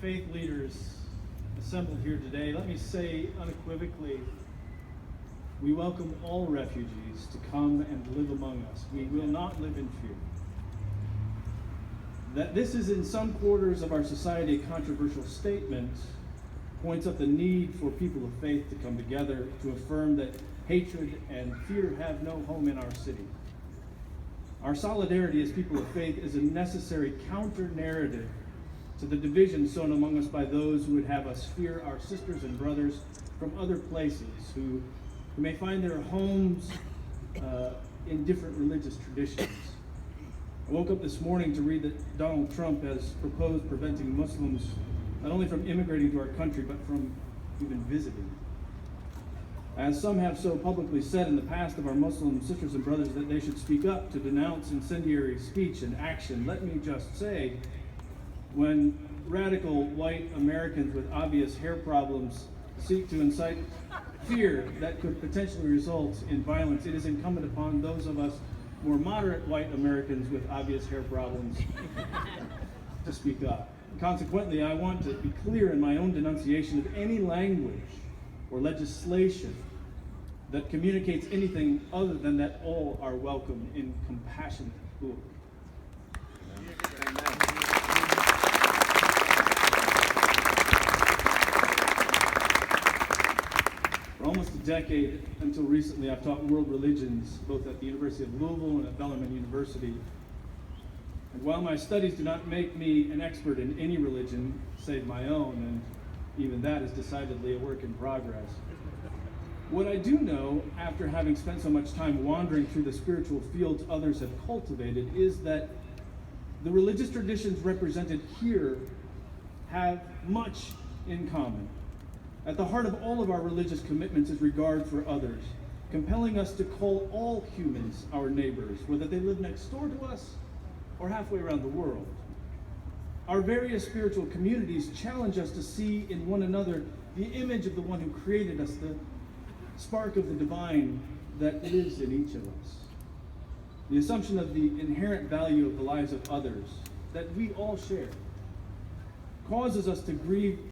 faith leaders assembled here today, let me say unequivocally, we welcome all refugees to come and live among us. We will not live in fear. That this is in some quarters of our society a controversial statement points up the need for people of faith to come together to affirm that hatred and fear have no home in our city. Our solidarity as people of faith is a necessary counter-narrative to the division sown among us by those who would have us fear our sisters and brothers from other places, who may find their homes in different religious traditions. I woke up this morning to read that Donald Trump has proposed preventing Muslims not only from immigrating to our country, but from even visiting. As some have so publicly said in the past of our Muslim sisters and brothers that they should speak up to denounce incendiary speech and action, let me just say, when radical white Americans with obvious hair problems seek to incite fear that could potentially result in violence, it is incumbent upon those of us more moderate white Americans with obvious hair problems to speak up. Consequently, I want to be clear in my own denunciation of any language or legislation that communicates anything other than that all are welcome in compassionate plural. For almost a decade, until recently, I've taught world religions, both at the University of Louisville and at Bellarmine University. And while my studies do not make me an expert in any religion, save my own, and even that is decidedly a work in progress, what I do know, after having spent so much time wandering through the spiritual fields others have cultivated, is that the religious traditions represented here have much in common. At the heart of all of our religious commitments is regard for others, compelling us to call all humans our neighbors, whether they live next door to us or halfway around the world. Our various spiritual communities challenge us to see in one another the image of the one who created us, the spark of the divine that lives in each of us. The assumption of the inherent value of the lives of others that we all share causes us to grieve